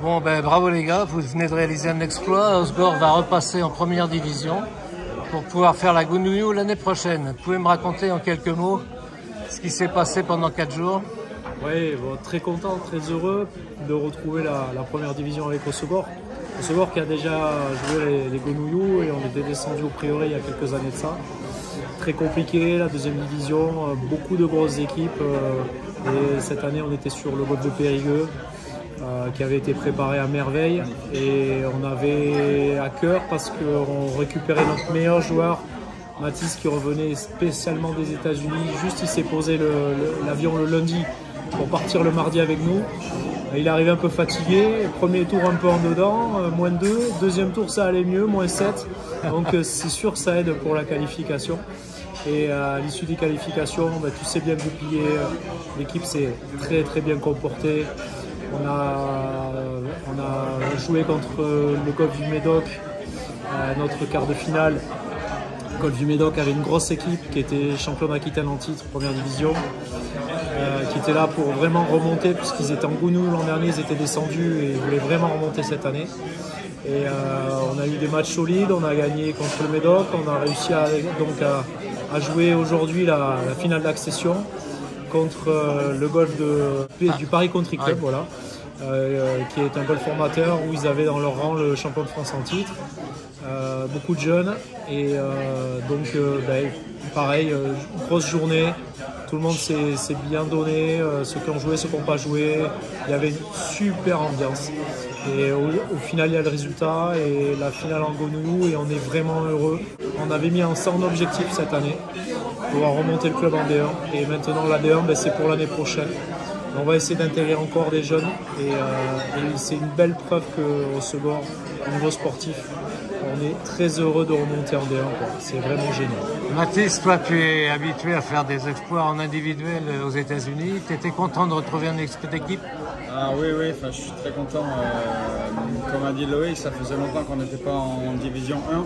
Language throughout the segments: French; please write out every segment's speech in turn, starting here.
Bon, ben bravo les gars, vous venez de réaliser un exploit. Osgore va repasser en première division pour pouvoir faire la Gounouillou l'année prochaine. Vous pouvez me raconter en quelques mots ce qui s'est passé pendant 4 jours? Oui, bon, très content, très heureux de retrouver la première division avec Osgore. Osgore qui a déjà joué les Gounouillou et on était descendu au Prieuré il y a quelques années de ça. Très compliqué, la deuxième division, beaucoup de grosses équipes. Et cette année, on était sur le golf de Périgueux qui avait été préparé à merveille. Et on avait à cœur parce qu'on récupérait notre meilleur joueur, Mathis, qui revenait spécialement des États-Unis. Juste, il s'est posé l'avion le lundi pour partir le mardi avec nous. Il est arrivé un peu fatigué, premier tour un peu en dedans, -2, deuxième tour ça allait mieux, -7, donc c'est sûr que ça aide pour la qualification. Et à l'issue des qualifications, tout s'est bien goupillé, l'équipe s'est très bien comportée. On a joué contre le Golf du Médoc, notre quart de finale. Le Golf du Médoc avait une grosse équipe qui était champion d'Aquitaine en titre, première division. Qui étaient là pour vraiment remonter puisqu'ils étaient en Gounou l'an dernier, ils étaient descendus et ils voulaient vraiment remonter cette année. Et on a eu des matchs solides, on a gagné contre le Médoc, on a réussi à jouer aujourd'hui la finale d'accession contre le golf du Paris Country Club, voilà, qui est un golf formateur où ils avaient dans leur rang le champion de France en titre. Beaucoup de jeunes et pareil, grosse journée. Tout le monde s'est bien donné, ceux qui ont joué, ceux qui n'ont pas joué. Il y avait une super ambiance. Et au final, il y a le résultat et la finale en Gounouillou et on est vraiment heureux. On avait mis en objectif cette année, pouvoir remonter le club en D1. Et maintenant, la D1, c'est pour l'année prochaine. On va essayer d'intégrer encore des jeunes et c'est une belle preuve qu'au Osgore, au niveau sportif, on est très heureux de remonter en D1. C'est vraiment génial. Mathis, toi tu es habitué à faire des exploits en individuel aux États-Unis. Tu étais content de retrouver un esprit d'équipe? Ah oui, je suis très content. Comme a dit Loïc, ça faisait longtemps qu'on n'était pas en division 1.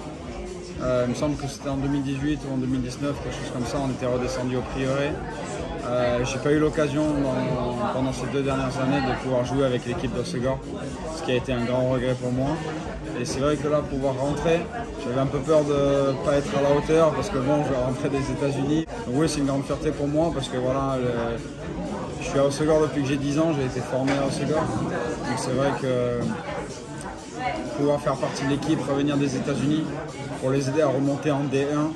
Il me semble que c'était en 2018 ou en 2019, quelque chose comme ça, on était redescendu au Prieuré. J'ai pas eu l'occasion pendant ces 2 dernières années de pouvoir jouer avec l'équipe d'Osgore, ce qui a été un grand regret pour moi. Et c'est vrai que là, pouvoir rentrer, j'avais un peu peur de ne pas être à la hauteur parce que bon, je vais rentrer des États-Unis. Donc oui, c'est une grande fierté pour moi parce que voilà, je suis à Osgore depuis que j'ai 10 ans, j'ai été formé à Osgore. Donc c'est vrai que pouvoir faire partie de l'équipe, revenir des États-Unis pour les aider à remonter en D1,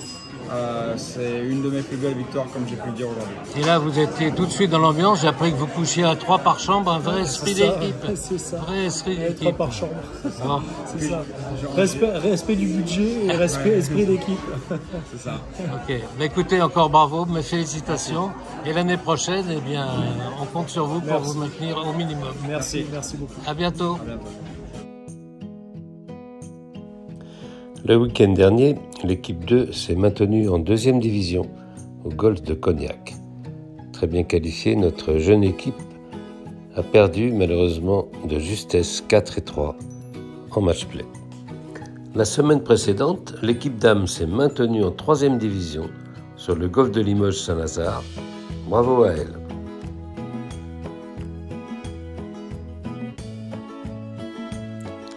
c'est une de mes plus belles victoires, comme j'ai pu le dire aujourd'hui. Et là, vous étiez tout de suite dans l'ambiance. J'ai appris que vous couchiez à 3 par chambre, un vrai esprit d'équipe. C'est ça. Vrai esprit d'équipe. 3 par chambre. C'est ça. Respect du budget et esprit d'équipe. C'est ça. Ok. Écoutez, encore bravo, mes félicitations. Et l'année prochaine, eh bien, on compte sur vous pour vous maintenir au minimum. Merci beaucoup. À bientôt. À bientôt. Le week-end dernier, l'équipe 2 s'est maintenue en 2e division au golf de Cognac. Très bien qualifiée, notre jeune équipe a perdu malheureusement de justesse 4-3 en match-play. La semaine précédente, l'équipe dames s'est maintenue en 3e division sur le golf de Limoges-Saint-Lazare. Bravo à elle.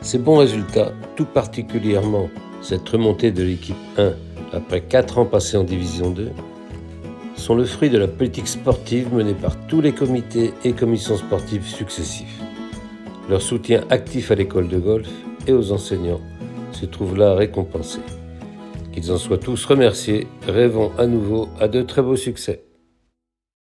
Ces bons résultats, tout particulièrement cette remontée de l'équipe 1 après 4 ans passés en division 2, sont le fruit de la politique sportive menée par tous les comités et commissions sportives successifs. Leur soutien actif à l'école de golf et aux enseignants se trouve là récompensé. Qu'ils en soient tous remerciés, rêvons à nouveau à de très beaux succès.